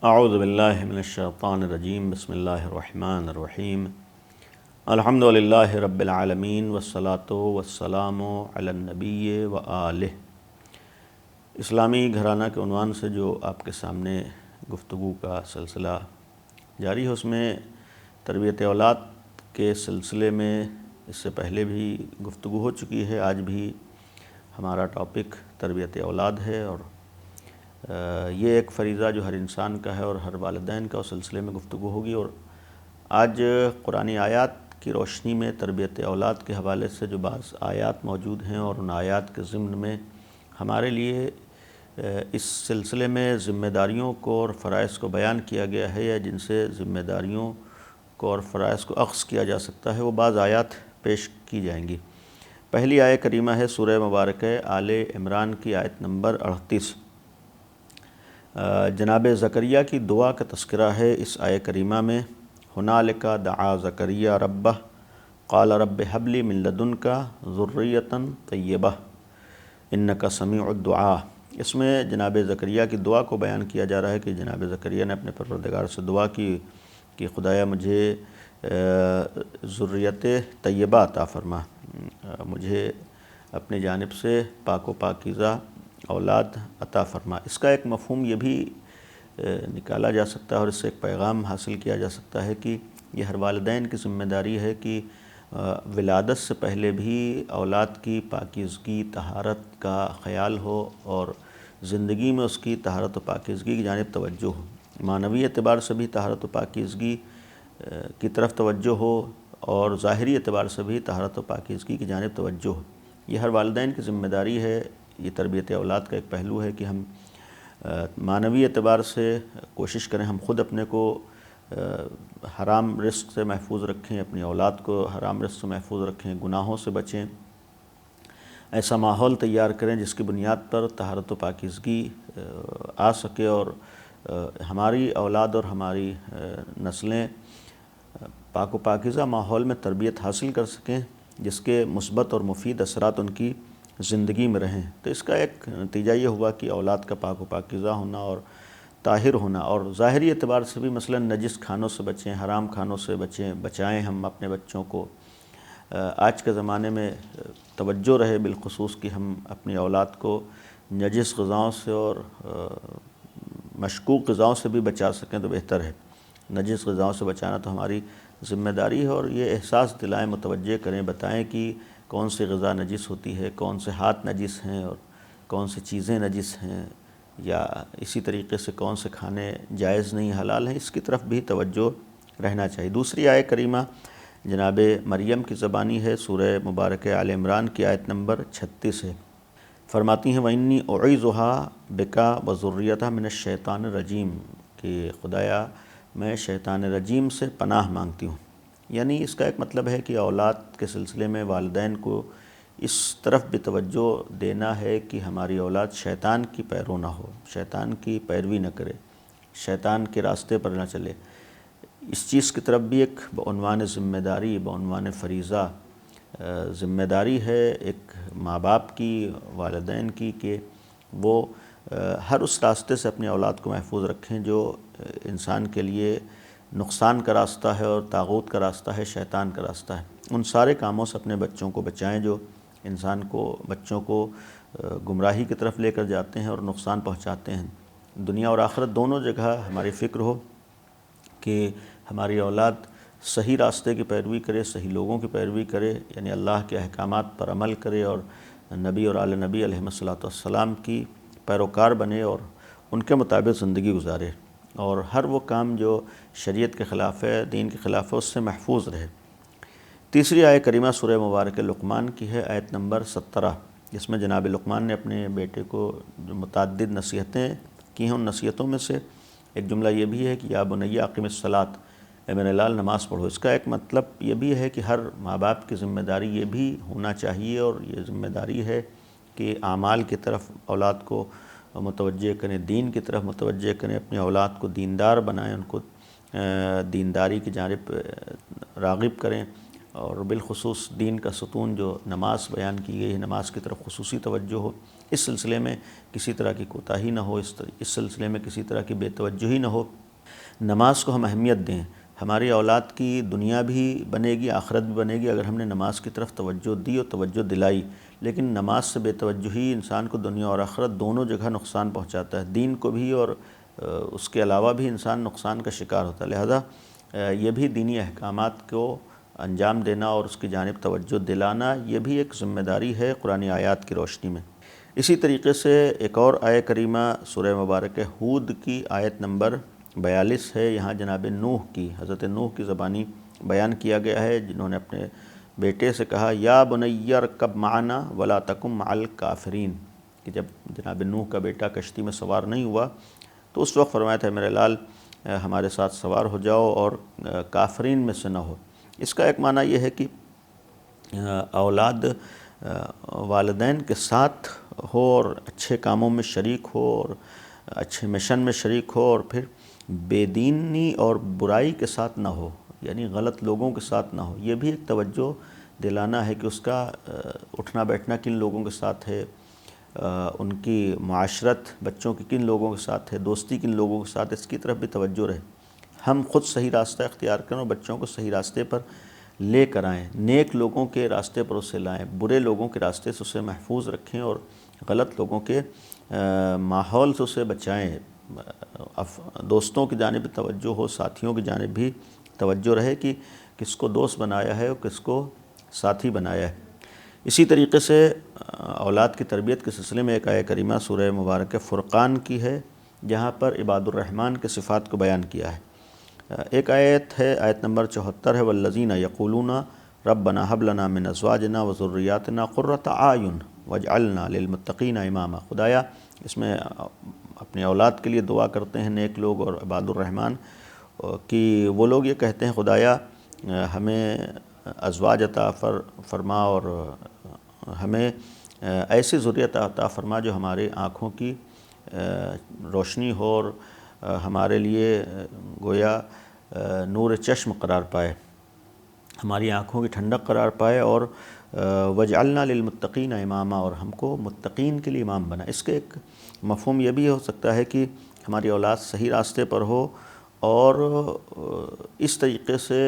اعوذ باللہ من الشیطان الرجیم بسم اللہ الرحمن الرحیم الحمدللہ رب العالمین والصلاة والسلام علی النبی وآلہ۔ اسلامی گھرانہ کے عنوان سے جو آپ کے سامنے گفتگو کا سلسلہ جاری ہے، اس میں تربیت اولاد کے سلسلے میں اس سے پہلے بھی گفتگو ہو چکی ہے۔ آج بھی ہمارا ٹاپک تربیت اولاد ہے، اور یہ ایک فریضہ جو ہر انسان کا ہے اور ہر والدین کا، اس سلسلے میں گفتگو ہوگی۔ اور آج قرآنی آیات کی روشنی میں تربیت اولاد کے حوالے سے جو بعض آیات موجود ہیں، اور ان آیات کے ضمن میں ہمارے لیے اس سلسلے میں ذمہ داریوں کو اور فرائض کو بیان کیا گیا ہے، یا جن سے ذمہ داریوں کو اور فرائض کو اخذ کیا جا سکتا ہے، وہ بعض آیات پیش کی جائیں گی۔ پہلی آیت کریمہ ہے سورہ مبارکہ آل عمران کی آیت نمبر 38۔ جناب زکریا کی دعا کا تذکرہ ہے اس آیت کریمہ میں۔ ہنالک دعا زکریا ربہ قال رب ہب لی من لدنک ذریۃ طیبہ انک سمیع الدعاء۔ اس میں جناب زکریا کی دعا کو بیان کیا جا رہا ہے کہ جناب زکریا نے اپنے پروردگار سے دعا کی کہ خدایا مجھے ذریت طیبہ عطا فرما، مجھے اپنی جانب سے پاک و پاکیزہ اولاد عطا فرما۔ اس کا ایک مفہوم یہ بھی نکالا جا سکتا ہے اور اس سے ایک پیغام حاصل کیا جا سکتا ہے کہ یہ ہر والدین کی ذمہ داری ہے کہ ولادت سے پہلے بھی اولاد کی پاکیزگی طہارت کا خیال ہو، اور زندگی میں اس کی طہارت و پاکیزگی کی جانب توجہ ہو، معنوی اعتبار سے بھی طہارت و پاکیزگی کی طرف توجہ ہو، اور ظاہری اعتبار سے بھی طہارت و پاکیزگی کی جانب توجہ ہو۔ یہ ہر والدین کی ذمہ داری ہے۔ یہ تربیت اولاد کا ایک پہلو ہے کہ ہم معنوی اعتبار سے کوشش کریں ہم خود اپنے کو حرام رزق سے محفوظ رکھیں، اپنی اولاد کو حرام رزق سے محفوظ رکھیں، گناہوں سے بچیں، ایسا ماحول تیار کریں جس کی بنیاد پر طہارت و پاکیزگی آ سکے، اور ہماری اولاد اور ہماری نسلیں پاک و پاکیزہ ماحول میں تربیت حاصل کر سکیں، جس کے مثبت اور مفید اثرات ان کی زندگی میں رہیں۔ تو اس کا ایک نتیجہ یہ ہوا کہ اولاد کا پاک و پاکیزہ ہونا اور طاہر ہونا، اور ظاہری اعتبار سے بھی مثلا نجس کھانوں سے بچیں، حرام کھانوں سے بچائیں ہم اپنے بچوں کو۔ آج کے زمانے میں توجہ رہے بالخصوص کہ ہم اپنی اولاد کو نجس غذاؤں سے اور مشکوک غذاؤں سے بھی بچا سکیں تو بہتر ہے۔ نجس غذاؤں سے بچانا تو ہماری ذمہ داری ہے، اور یہ احساس دلائیں، متوجہ کریں، بتائیں کہ کون سی غذا نجس ہوتی ہے، کون سے ہاتھ نجس ہیں، اور کون سی چیزیں نجس ہیں، یا اسی طریقے سے کون سے کھانے جائز نہیں، حلال ہیں، اس کی طرف بھی توجہ رہنا چاہیے۔ دوسری آیت کریمہ جناب مریم کی زبانی ہے، سورہ مبارکہ آل عمران کی آیت نمبر 36 ہے۔ فرماتی ہیں وَإِنِّي أُعِيذُهَا بِكَ وَذُرِّيَّتَهَا مِنَ الشَّيْطَانِ الرَّجِيمِ، کہ خدایا میں شیطان رجیم سے پناہ مانگتی ہوں۔ یعنی اس کا ایک مطلب ہے کہ اولاد کے سلسلے میں والدین کو اس طرف بھی توجہ دینا ہے کہ ہماری اولاد شیطان کی پیرو نہ ہو، شیطان کی پیروی نہ کرے، شیطان کے راستے پر نہ چلے۔ اس چیز کی طرف بھی ایک بعنوان ذمہ داری، بعنوان فریضہ ذمہ داری ہے ایک ماں باپ کی، والدین کی، کہ وہ ہر اس راستے سے اپنی اولاد کو محفوظ رکھیں جو انسان کے لیے نقصان کا راستہ ہے اور طاغوت کا راستہ ہے، شیطان کا راستہ ہے۔ ان سارے کاموں سے اپنے بچوں کو بچائیں جو انسان کو، بچوں کو گمراہی کی طرف لے کر جاتے ہیں اور نقصان پہنچاتے ہیں۔ دنیا اور آخرت دونوں جگہ ہماری فکر ہو کہ ہماری اولاد صحیح راستے کی پیروی کرے، صحیح لوگوں کی پیروی کرے، یعنی اللہ کے احکامات پر عمل کرے، اور نبی اور آل نبی علیہ السلام کی پیروکار بنے اور ان کے مطابق زندگی گزارے، اور ہر وہ کام جو شریعت کے خلاف ہے، دین کے خلاف ہے، اس سے محفوظ رہے۔ تیسری آیت کریمہ سورہ مبارکہ لقمان کی ہے، آیت نمبر 17، جس میں جناب لقمان نے اپنے بیٹے کو جو متعدد نصیحتیں کی ہیں، ان نصیحتوں میں سے ایک جملہ یہ بھی ہے کہ یا بنی اقم الصلاۃ، اے میرے لال نماز پڑھو۔ اس کا ایک مطلب یہ بھی ہے کہ ہر ماں باپ کی ذمہ داری یہ بھی ہونا چاہیے، اور یہ ذمہ داری ہے کہ اعمال کی طرف اولاد کو متوجہ کریں، دین کی طرف متوجہ کریں، اپنی اولاد کو دیندار بنائیں، ان کو دینداری کی جانب راغب کریں، اور بالخصوص دین کا ستون جو نماز بیان کی گئی ہے، نماز کی طرف خصوصی توجہ ہو، اس سلسلے میں کسی طرح کی کوتاہی نہ ہو، اس سلسلے میں کسی طرح کی بے توجہی نہ ہو، نماز کو ہم اہمیت دیں۔ ہماری اولاد کی دنیا بھی بنے گی، آخرت بھی بنے گی اگر ہم نے نماز کی طرف توجہ دی اور توجہ دلائی، لیکن نماز سے بے توجہی انسان کو دنیا اور آخرت دونوں جگہ نقصان پہنچاتا ہے، دین کو بھی اور اس کے علاوہ بھی انسان نقصان کا شکار ہوتا ہے۔ لہذا یہ بھی دینی احکامات کو انجام دینا اور اس کی جانب توجہ دلانا، یہ بھی ایک ذمہ داری ہے قرآن آیات کی روشنی میں۔ اسی طریقے سے ایک اور آیہ کریمہ سورہ مبارکہ ہود کی آیت نمبر 42 ہے۔ یہاں جناب نوح کی، حضرت نوح کی زبانی بیان کیا گیا ہے، جنہوں نے اپنے بیٹے سے کہا یا بنی ارکب معنا ولا تکن مع الکافرین، کہ جب جناب نوح کا بیٹا کشتی میں سوار نہیں ہوا تو اس وقت فرمایا تھا میرے لال ہمارے ساتھ سوار ہو جاؤ اور کافرین میں سے نہ ہو۔ اس کا ایک معنی یہ ہے کہ اولاد والدین کے ساتھ ہو اور اچھے کاموں میں شریک ہو اور اچھے مشن میں شریک ہو، اور پھر بے دینی اور برائی کے ساتھ نہ ہو، یعنی غلط لوگوں کے ساتھ نہ ہو۔ یہ بھی ایک توجہ دلانا ہے کہ اس کا اٹھنا بیٹھنا کن لوگوں کے ساتھ ہے، ان کی معاشرت بچوں کی کن لوگوں کے ساتھ ہے، دوستی کن لوگوں کے ساتھ، اس کی طرف بھی توجہ رہے۔ ہم خود صحیح راستہ اختیار کریں اور بچوں کو صحیح راستے پر لے کر آئیں، نیک لوگوں کے راستے پر اسے لائیں، برے لوگوں کے راستے سے اسے محفوظ رکھیں اور غلط لوگوں کے ماحول سے اسے بچائیں۔ دوستوں کی جانب توجہ ہو، ساتھیوں کی جانب بھی توجہ رہے کہ کس کو دوست بنایا ہے اور کس کو ساتھی بنایا ہے۔ اسی طریقے سے اولاد کی تربیت کے سلسلے میں ایک آیہ کریمہ سورہ مبارکہ فرقان کی ہے، جہاں پر عباد الرحمن کے صفات کو بیان کیا ہے۔ ایک آیت ہے، آیت نمبر 74 ہے، والذین یقولون ربنا ھب لنا من ازواجنا وذریاتنا قرۃ اعین واجعلنا للمتقین اماما۔ خدایا، اس میں اپنی اولاد کے لیے دعا کرتے ہیں نیک لوگ اور عباد الرحمن کہ وہ لوگ یہ کہتے ہیں خدایا ہمیں ازواج عطا فرما اور ہمیں ایسی ذریت عطا فرما جو ہماری آنکھوں کی روشنی ہو اور ہمارے لیے گویا نور چشم قرار پائے، ہماری آنکھوں کی ٹھنڈک قرار پائے، اور وجعلنا للمتقین اماما، اور ہم کو متقین کے لیے امام بنا۔ اس کے ایک مفہوم یہ بھی ہو سکتا ہے کہ ہماری اولاد صحیح راستے پر ہو اور اس طریقے سے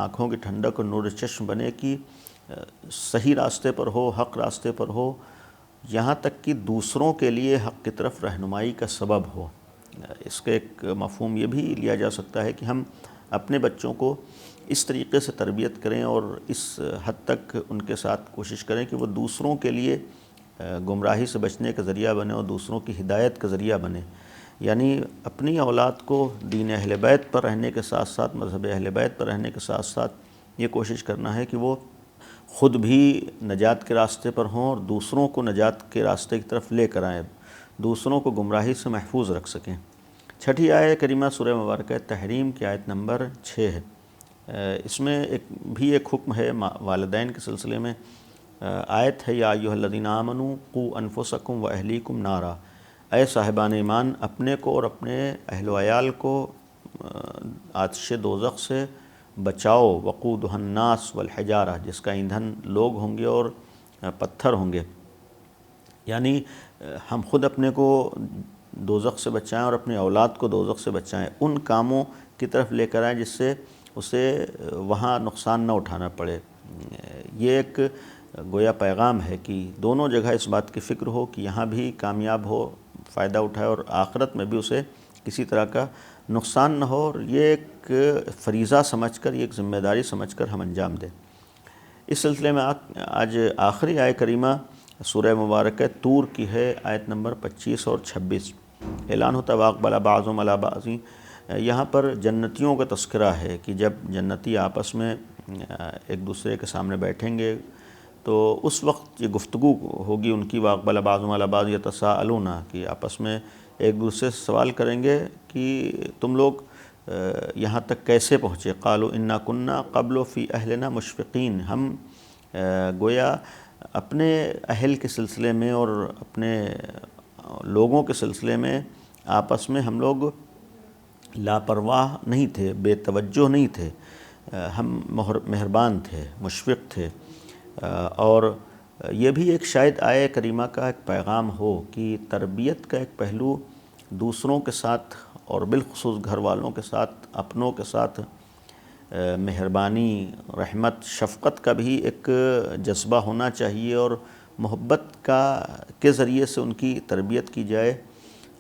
آنکھوں کی ٹھنڈک اور نور چشم بنے کہ صحیح راستے پر ہو، حق راستے پر ہو، یہاں تک کہ دوسروں کے لیے حق کی طرف رہنمائی کا سبب ہو۔ اس کا ایک مفہوم یہ بھی لیا جا سکتا ہے کہ ہم اپنے بچوں کو اس طریقے سے تربیت کریں اور اس حد تک ان کے ساتھ کوشش کریں کہ وہ دوسروں کے لیے گمراہی سے بچنے کا ذریعہ بنے اور دوسروں کی ہدایت کا ذریعہ بنے۔ یعنی اپنی اولاد کو دین اہل بیت پر رہنے کے ساتھ ساتھ، مذہب اہل بیت پر رہنے کے ساتھ ساتھ یہ کوشش کرنا ہے کہ وہ خود بھی نجات کے راستے پر ہوں اور دوسروں کو نجات کے راستے کی طرف لے کر آئیں، دوسروں کو گمراہی سے محفوظ رکھ سکیں۔ چھٹی آیہ کریمہ سورہ مبارکہ تحریم کی آیت نمبر 6 ہے۔ اس میں ایک حکم ہے والدین کے سلسلے میں۔ آیت ہے یا ایھا الذین آمنوا قوا انفسکم واہلیکم نارا، اے صاحبان ایمان اپنے کو اور اپنے اہل و عیال کو آتش دوزخ سے بچاؤ، وقودھا الناس والحجارہ، جس کا ایندھن لوگ ہوں گے اور پتھر ہوں گے۔ یعنی ہم خود اپنے کو دوزخ سے بچائیں اور اپنی اولاد کو دوزخ سے بچائیں، ان کاموں کی طرف لے کر آئیں جس سے اسے وہاں نقصان نہ اٹھانا پڑے۔ یہ ایک گویا پیغام ہے کہ دونوں جگہ اس بات کی فکر ہو کہ یہاں بھی کامیاب ہو، فائدہ اٹھائے، اور آخرت میں بھی اسے کسی طرح کا نقصان نہ ہو، اور یہ ایک فریضہ سمجھ کر، یہ ایک ذمہ داری سمجھ کر ہم انجام دیں۔ اس سلسلے میں آج آخری آیہ کریمہ سورہ مبارکہ طور کی ہے، آیت نمبر 25 اور 26۔ اعلان ہوتا ہے واقبل بعضهم علی بعض، یہاں پر جنتیوں کا تذکرہ ہے کہ جب جنتی آپس میں ایک دوسرے کے سامنے بیٹھیں گے تو اس وقت یہ گفتگو ہوگی ان کی، واقبل بعضهم علی بعض یتساءلون، کہ آپس میں ایک دوسرے سے سوال کریں گے کہ تم لوگ یہاں تک کیسے پہنچے، قالوا انا کنا قبل فی اہلنا مشفقین، ہم گویا اپنے اہل کے سلسلے میں اور اپنے لوگوں کے سلسلے میں آپس میں ہم لوگ لاپرواہ نہیں تھے، بے توجہ نہیں تھے، ہم مہربان تھے، مشفق تھے، اور یہ بھی ایک شاید آیہ کریمہ کا ایک پیغام ہو کہ تربیت کا ایک پہلو دوسروں کے ساتھ اور بالخصوص گھر والوں کے ساتھ، اپنوں کے ساتھ مہربانی، رحمت، شفقت کا بھی ایک جذبہ ہونا چاہیے، اور محبت کے ذریعے سے ان کی تربیت کی جائے،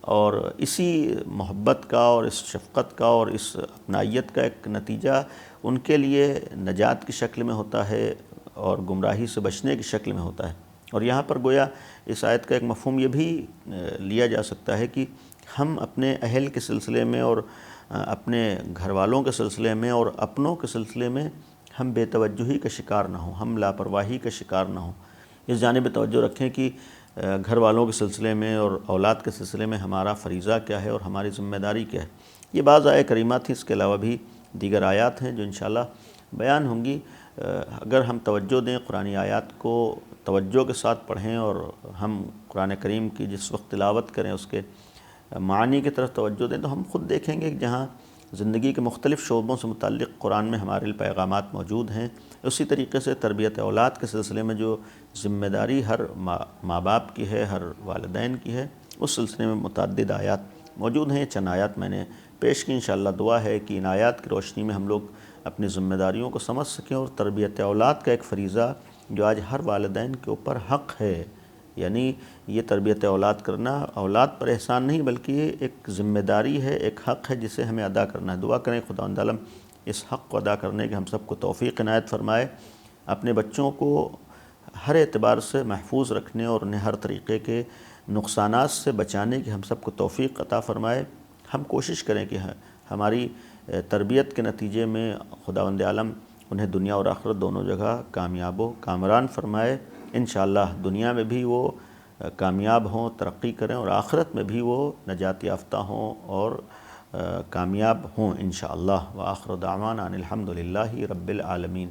اور اسی محبت کا اور اس شفقت کا اور اس اپنائیت کا ایک نتیجہ ان کے لیے نجات کی شکل میں ہوتا ہے اور گمراہی سے بچنے کی شکل میں ہوتا ہے۔ اور یہاں پر گویا اس آیت کا ایک مفہوم یہ بھی لیا جا سکتا ہے کہ ہم اپنے اہل کے سلسلے میں اور اپنے گھر والوں کے سلسلے میں اور اپنوں کے سلسلے میں ہم بے توجہی کا شکار نہ ہوں، ہم لاپرواہی کا شکار نہ ہوں۔ اس جانب توجہ رکھیں کہ گھر والوں کے سلسلے میں اور اولاد کے سلسلے میں ہمارا فریضہ کیا ہے اور ہماری ذمہ داری کیا ہے۔ یہ بعض آیہ کریمات تھیں، اس کے علاوہ بھی دیگر آیات ہیں جو انشاءاللہ بیان ہوں گی۔ اگر ہم توجہ دیں، قرآنی آیات کو توجہ کے ساتھ پڑھیں اور ہم قرآن کریم کی جس وقت تلاوت کریں اس کے معانی کی طرف توجہ دیں، تو ہم خود دیکھیں گے کہ جہاں زندگی کے مختلف شعبوں سے متعلق قرآن میں ہمارے لیے پیغامات موجود ہیں، اسی طریقے سے تربیت اولاد کے سلسلے میں جو ذمہ داری ہر ماں باپ کی ہے، ہر والدین کی ہے، اس سلسلے میں متعدد آیات موجود ہیں۔ چند آیات میں نے پیش کی، انشاءاللہ دعا ہے کہ ان آیات کی روشنی میں ہم لوگ اپنی ذمہ داریوں کو سمجھ سکیں، اور تربیت اولاد کا ایک فریضہ جو آج ہر والدین کے اوپر حق ہے، یعنی یہ تربیت اولاد کرنا اولاد پر احسان نہیں بلکہ یہ ایک ذمہ داری ہے، ایک حق ہے جسے ہمیں ادا کرنا ہے۔ دعا کریں خداوند عالم اس حق کو ادا کرنے کے ہم سب کو توفیق عنایت فرمائے، اپنے بچوں کو ہر اعتبار سے محفوظ رکھنے اور انہیں ہر طریقے کے نقصانات سے بچانے کی ہم سب کو توفیق عطا فرمائے۔ ہم کوشش کریں کہ ہماری تربیت کے نتیجے میں خداوند عالم انہیں دنیا اور آخرت دونوں جگہ کامیاب و کامران فرمائے۔ انشاءاللہ دنیا میں بھی وہ کامیاب ہوں، ترقی کریں، اور آخرت میں بھی وہ نجات یافتہ ہوں اور کامیاب ہوں انشاءاللہ۔ وآخر دعوانا ان الحمد للہ رب العالمین۔